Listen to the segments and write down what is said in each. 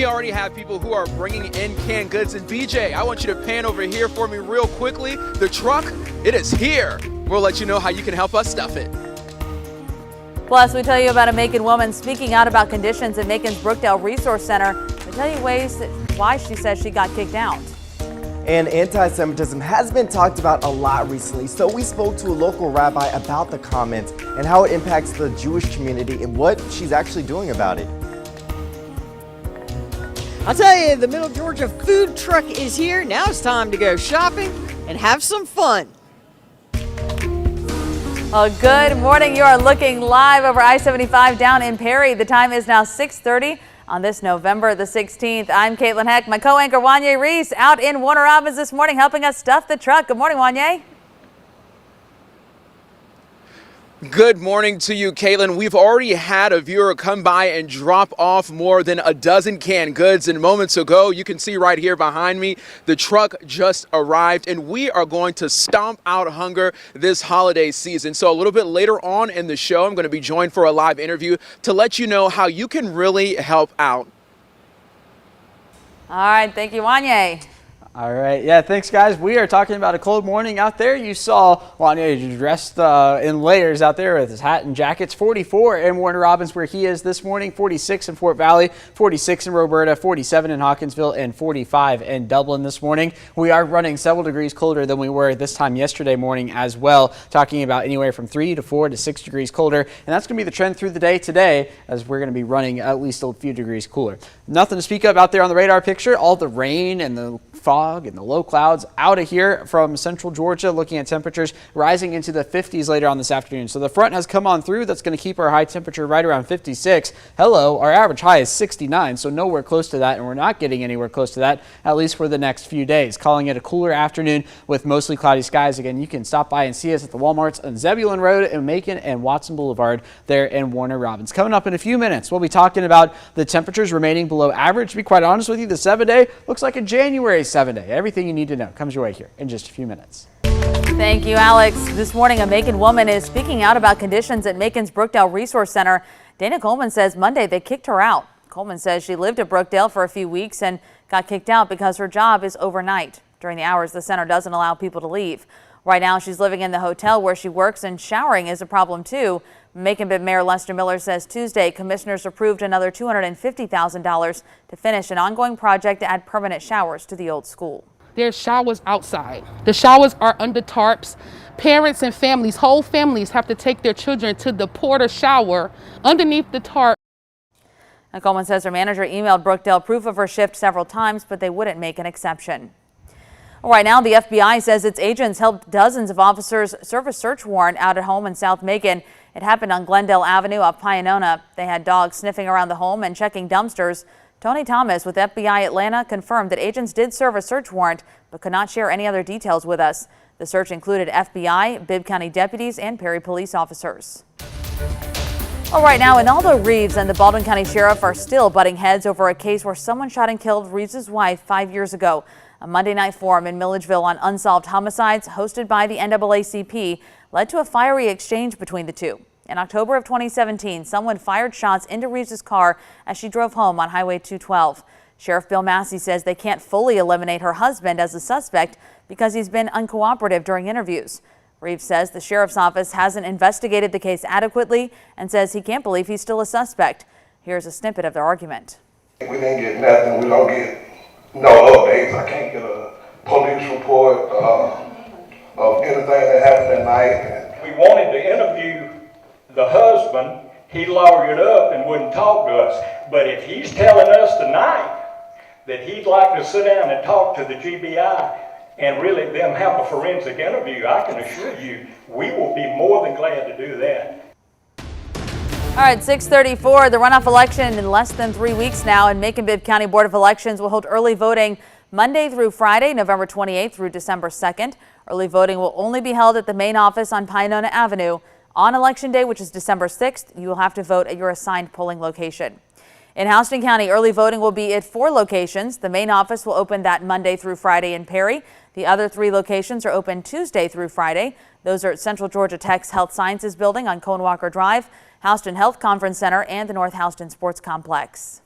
we already have people who are bringing in canned goods. And BJ, I want you to pan over here for me real quickly. The truck, it is here. We'll let you know how you can help us stuff it. Plus, we tell you about a Macon woman speaking out about conditions in Macon's Brookdale Resource Center. We tell you why she says she got kicked out. And anti-Semitism has been talked about a lot recently, so we spoke to a local rabbi about the comments and how it impacts the Jewish community and what she's actually doing about it. I'll tell you, the Middle Georgia food truck is here. Now it's time to go shopping and have some fun. Well, good morning. You are looking live over I-75 down in Perry. The time is now 6:30 on this November the 16th. I'm Caitlin Heck. My co-anchor Wanye Reese out in Warner Robins this morning helping us stuff the truck. Good morning, Wanye. Good morning to you, Caitlin. We've already had a viewer come by and drop off more than a dozen canned goods. And moments ago, you can see right here behind me, the truck just arrived and we are going to stomp out hunger this holiday season. So a little bit later on in the show, I'm going to be joined for a live interview to let you know how you can really help out. All right. Thank you, Wanye. All right. Yeah, thanks, guys. We are talking about a cold morning out there. You saw Wanye dressed in layers out there with his hat and jackets. 44 in Warner Robins where he is this morning, 46 in Fort Valley, 46 in Roberta, 47 in Hawkinsville, and 45 in Dublin this morning. We are running several degrees colder than we were this time yesterday morning as well, talking about anywhere from 3 to 4 to 6 degrees colder. And that's going to be the trend through the day today as we're going to be running at least a few degrees cooler. Nothing to speak of out there on the radar picture. All the rain and the fog and the low clouds out of here from central Georgia, looking at temperatures rising into the 50s later on this afternoon. So the front has come on through. That's going to keep our high temperature right around 56. Hello, our average high is 69, so nowhere close to that, and we're not getting anywhere close to that, at least for the next few days. Calling it a cooler afternoon with mostly cloudy skies. Again, you can stop by and see us at the Walmarts on Zebulon Road in Macon and Watson Boulevard there in Warner Robins. Coming up in a few minutes, we'll be talking about the temperatures remaining below average. To be quite honest with you, the 7-day looks like a January 7-day. Everything you need to know comes your way here in just a few minutes. Thank you, Alex. This morning, a Macon woman is speaking out about conditions at Macon's Brookdale Resource Center. Dana Coleman says Monday they kicked her out. Coleman says she lived at Brookdale for a few weeks and got kicked out because her job is overnight. During the hours, the center doesn't allow people to leave. Right now, she's living in the hotel where she works, and showering is a problem too. Macon Mayor Lester Miller says Tuesday commissioners approved another $250,000 to finish an ongoing project to add permanent showers to the old school. There's showers outside. The showers are under tarps. Parents and families, whole families, have to take their children to the porta shower underneath the tarp. And Coleman says her manager emailed Brookdale proof of her shift several times, but they wouldn't make an exception. Right now, the FBI says its agents helped dozens of officers serve a search warrant out at home in South Macon. It happened on Glendale Avenue off Pionona. They had dogs sniffing around the home and checking dumpsters. Tony Thomas with FBI Atlanta confirmed that agents did serve a search warrant, but could not share any other details with us. The search included FBI, Bibb County deputies, and Perry police officers. Well, right now, Inaldo Reeves and the Baldwin County Sheriff are still butting heads over a case where someone shot and killed Reeves' wife 5 years ago. A Monday night forum in Milledgeville on unsolved homicides hosted by the NAACP led to a fiery exchange between the two. In October of 2017, someone fired shots into Reeves' car as she drove home on Highway 212. Sheriff Bill Massey says they can't fully eliminate her husband as a suspect because he's been uncooperative during interviews. Reeves says the sheriff's office hasn't investigated the case adequately and says he can't believe he's still a suspect. Here's a snippet of their argument. We didn't get nothing. We don't get no updates. I can't get a police report of anything that happened that night. We wanted to interview the husband. He lawyered up and wouldn't talk to us. But if he's telling us tonight that he'd like to sit down and talk to the GBI and really them have a forensic interview, I can assure you we will be more than glad to do that. All right, 6:34, the runoff election in less than 3 weeks now, and Macon-Bibb County Board of Elections will hold early voting Monday through Friday, November 28th through December 2nd. Early voting will only be held at the main office on Pionona Avenue. On Election Day, which is December 6th, you will have to vote at your assigned polling location. In Houston County, early voting will be at 4 locations. The main office will open that Monday through Friday in Perry. The other 3 locations are open Tuesday through Friday. Those are at Central Georgia Tech's Health Sciences Building on Cone Walker Drive, Houston Health Conference Center, and the North Houston Sports Complex.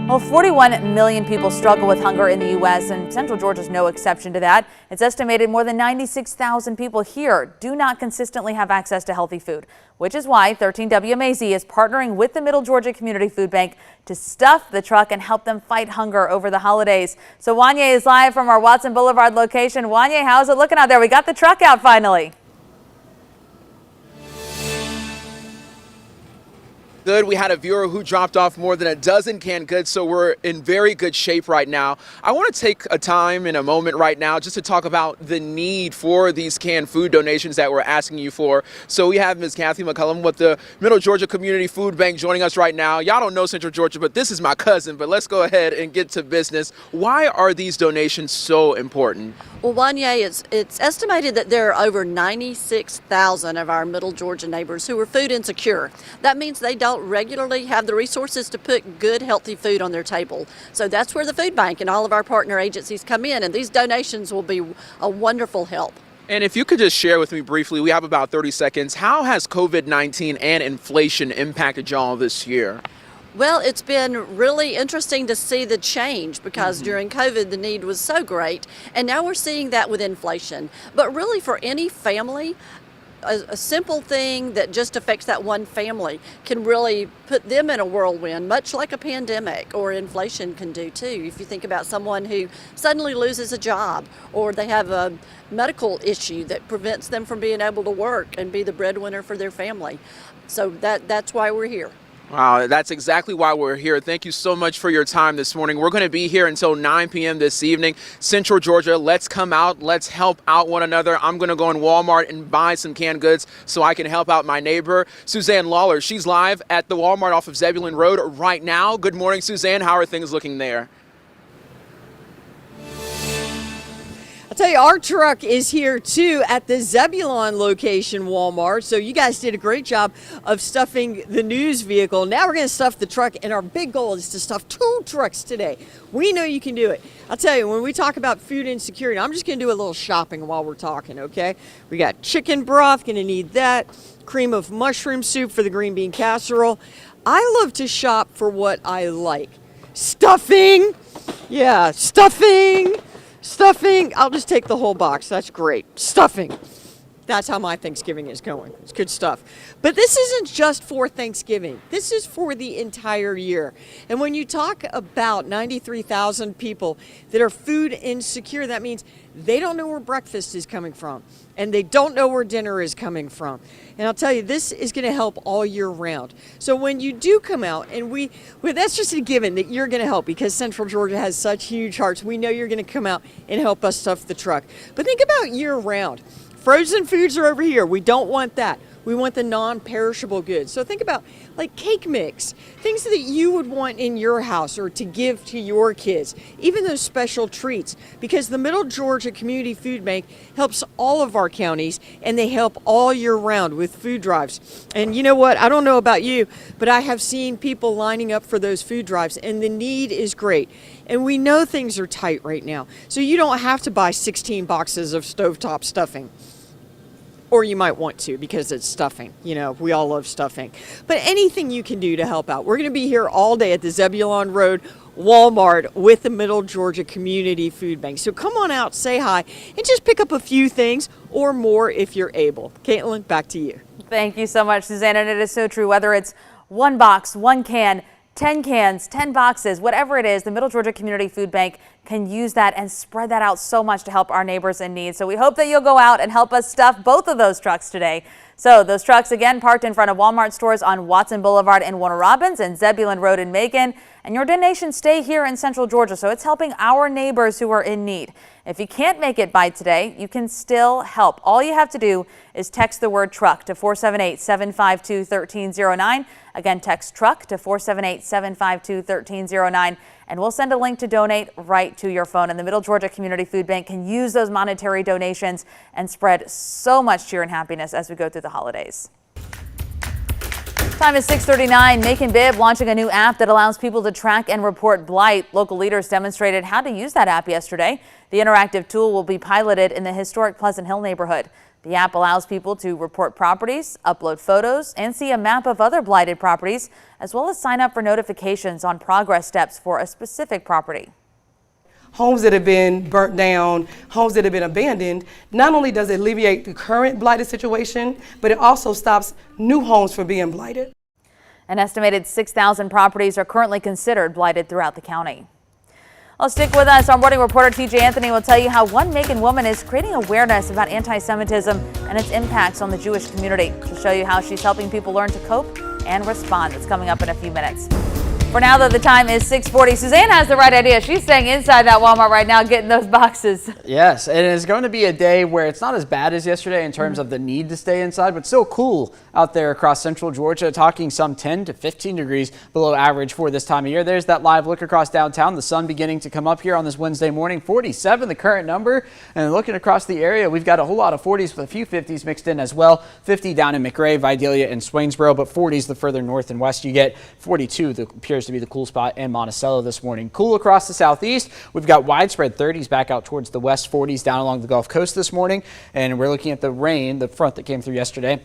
Well, 41 million people struggle with hunger in the U.S., and Central Georgia is no exception to that. It's estimated more than 96,000 people here do not consistently have access to healthy food, which is why 13 WMAZ is partnering with the Middle Georgia Community Food Bank to stuff the truck and help them fight hunger over the holidays. So Wanye is live from our Watson Boulevard location. Wanye, how's it looking out there? We got the truck out finally. Good. We had a viewer who dropped off more than a dozen canned goods, so we're in very good shape right now. I want to take a time in a moment right now just to talk about the need for these canned food donations that we're asking you for. So we have Ms. Kathy McCullum with the Middle Georgia Community Food Bank joining us right now. Y'all don't know Central Georgia, but this is my cousin, but let's go ahead and get to business. Why are these donations so important? Well, Wanye, it's estimated that there are over 96,000 of our Middle Georgia neighbors who are food insecure. That means they don't regularly have the resources to put good, healthy food on their table. So that's where the food bank and all of our partner agencies come in, and these donations will be a wonderful help. And if you could just share with me briefly, we have about 30 seconds, how has COVID-19 and inflation impacted y'all this year? Well, it's been really interesting to see the change because during COVID the need was so great, and now we're seeing that with inflation. But really, for any family, a simple thing that just affects that one family can really put them in a whirlwind, much like a pandemic or inflation can do too. If you think about someone who suddenly loses a job, or they have a medical issue that prevents them from being able to work and be the breadwinner for their family. So that's why we're here. Wow, that's exactly why we're here. Thank you so much for your time this morning. We're going to be here until 9 p.m. this evening. Central Georgia, let's come out. Let's help out one another. I'm going to go in Walmart and buy some canned goods so I can help out my neighbor, Suzanne Lawler. She's live at the Walmart off of Zebulon Road right now. Good morning, Suzanne. How are things looking there? I'll tell you, our truck is here too at the Zebulon location Walmart. So you guys did a great job of stuffing the news vehicle. Now we're going to stuff the truck, and our big goal is to stuff 2 trucks today. We know you can do it. I'll tell you, when we talk about food insecurity, I'm just going to do a little shopping while we're talking, okay? We got chicken broth, going to need that. Cream of mushroom soup for the green bean casserole. I love to shop for what I like. Stuffing. Yeah, stuffing. Stuffing, I'll just take the whole box. That's great. Stuffing. That's how my Thanksgiving is going. It's good stuff. But this isn't just for Thanksgiving. This is for the entire year. And when you talk about 93,000 people that are food insecure, that means they don't know where breakfast is coming from, and they don't know where dinner is coming from. And I'll tell you, this is going to help all year round. So when you do come out, and that's just a given that you're going to help, because Central Georgia has such huge hearts. We know you're going to come out and help us stuff the truck. But think about year round. Frozen foods are over here. We don't want that. We want the non-perishable goods. So think about like cake mix, things that you would want in your house or to give to your kids, even those special treats, because the Middle Georgia Community Food Bank helps all of our counties, and they help all year round with food drives. And you know what? I don't know about you, but I have seen people lining up for those food drives, and the need is great. And we know things are tight right now, so you don't have to buy 16 boxes of stovetop stuffing. Or you might want to, because it's stuffing. You know, we all love stuffing. But anything you can do to help out. We're going to be here all day at the Zebulon Road Walmart with the Middle Georgia Community Food Bank. So come on out, say hi, and just pick up a few things or more if you're able. Caitlin, back to you. Thank you so much, Suzanne. And it is so true. Whether it's 1 box, 1 can, 10 cans, 10 boxes, whatever it is, the Middle Georgia Community Food Bank can use that and spread that out so much to help our neighbors in need. So we hope that you'll go out and help us stuff both of those trucks today. So those trucks, again, parked in front of Walmart stores on Watson Boulevard in Warner Robins and Zebulon Road in Macon. And your donations stay here in Central Georgia, so it's helping our neighbors who are in need. If you can't make it by today, you can still help. All you have to do is text the word truck to 478-752-1309. Again, text truck to 478-752-1309, and we'll send a link to donate right to your phone. And the Middle Georgia Community Food Bank can use those monetary donations and spread so much cheer and happiness as we go through the holidays. Time is 6:39. Macon Bib launching a new app that allows people to track and report blight. Local leaders demonstrated how to use that app yesterday. The interactive tool will be piloted in the historic Pleasant Hill neighborhood. The app allows people to report properties, upload photos, and see a map of other blighted properties, as well as sign up for notifications on progress steps for a specific property. Homes that have been burnt down, homes that have been abandoned, not only does it alleviate the current blighted situation, but it also stops new homes from being blighted. An estimated 6,000 properties are currently considered blighted throughout the county. Well, stick with us. Our morning reporter TJ Anthony will tell you how one Macon woman is creating awareness about anti-Semitism and its impacts on the Jewish community. She'll show you how she's helping people learn to cope and respond. That's coming up in a few minutes. For now, though, the time is 6:40. Suzanne has the right idea. She's staying inside that Walmart right now getting those boxes. Yes, and it's going to be a day where it's not as bad as yesterday in terms of the need to stay inside, but still cool out there across central Georgia, talking some 10 to 15 degrees below average for this time of year. There's that live look across downtown. The sun beginning to come up here on this Wednesday morning. 47 the current number, and looking across the area, we've got a whole lot of 40s with a few 50s mixed in as well. 50 down in McRae, Vidalia, and Swainsboro, but 40s the further north and west you get. 42 that appears to be the cool spot in Monticello this morning. Cool across the southeast. We've got widespread 30s back out towards the west, 40s down along the Gulf Coast this morning, and we're looking at the rain, the front that came through yesterday,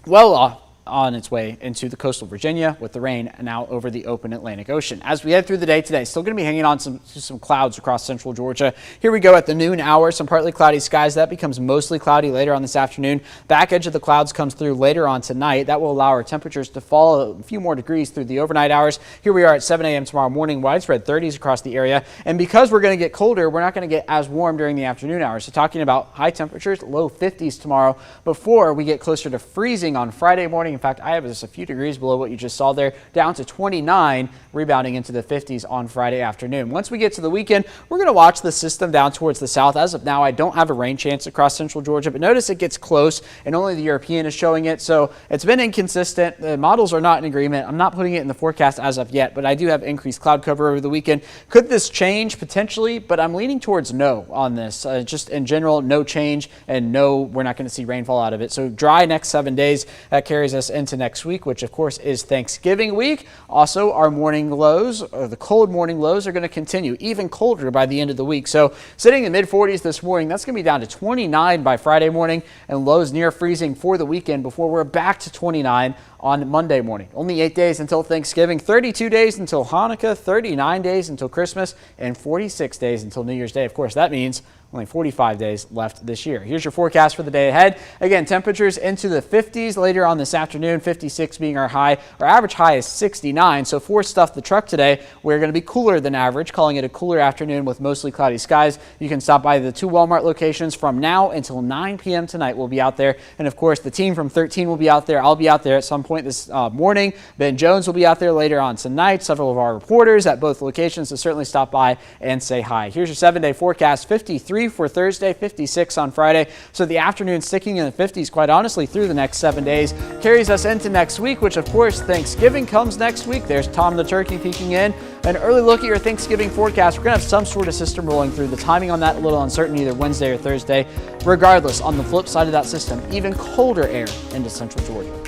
well on its way into the coastal Virginia, with the rain now over the open Atlantic Ocean. As we head through the day today, still going to be hanging on some clouds across central Georgia. Here we go at the noon hour, some partly cloudy skies. That becomes mostly cloudy later on this afternoon. Back edge of the clouds comes through later on tonight. That will allow our temperatures to fall a few more degrees through the overnight hours. Here we are at 7 a.m. tomorrow morning, widespread 30s across the area. And because we're going to get colder, we're not going to get as warm during the afternoon hours. So talking about high temperatures, low 50s tomorrow before we get closer to freezing on Friday morning. In fact, I have just a few degrees below what you just saw there, down to 29, rebounding into the 50s on Friday afternoon. Once we get to the weekend, we're going to watch the system down towards the south. As of now, I don't have a rain chance across central Georgia, but notice it gets close and only the European is showing it. So it's been inconsistent. The models are not in agreement. I'm not putting it in the forecast as of yet, but I do have increased cloud cover over the weekend. Could this change? Potentially, but I'm leaning towards no on this. Just in general, no change, and no, we're not going to see rainfall out of it. So dry next 7 days. That carries us into next week, which of course is Thanksgiving week. Also, our morning lows, or the cold morning lows, are going to continue even colder by the end of the week. So sitting in the mid 40s this morning, that's going to be down to 29 by Friday morning, and lows near freezing for the weekend before we're back to 29 on Monday morning. Only 8 days until Thanksgiving, 32 days until Hanukkah, 39 days until Christmas, and 46 days until New Year's Day. Of course, that means only 45 days left this year. Here's your forecast for the day ahead. Again, temperatures into the 50s later on this afternoon, 56 being our high. Our average high is 69. So for Stuff the Truck today, we're going to be cooler than average, calling it a cooler afternoon with mostly cloudy skies. You can stop by the 2 Walmart locations from now until 9 p.m. tonight. We'll be out there. And of course, the team from 13 will be out there. I'll be out there at some point this morning. Ben Jones will be out there later on tonight. Several of our reporters at both locations, so certainly stop by and say hi. Here's your 7-day forecast. 53 for Thursday, 56 on Friday. So the afternoon sticking in the 50s, quite honestly, through the next 7 days. Carries us into next week, which of course Thanksgiving comes next week. There's Tom the Turkey peeking in. An early look at your Thanksgiving forecast. We're going to have some sort of system rolling through. The timing on that a little uncertain, either Wednesday or Thursday. Regardless, on the flip side of that system, even colder air into central Georgia.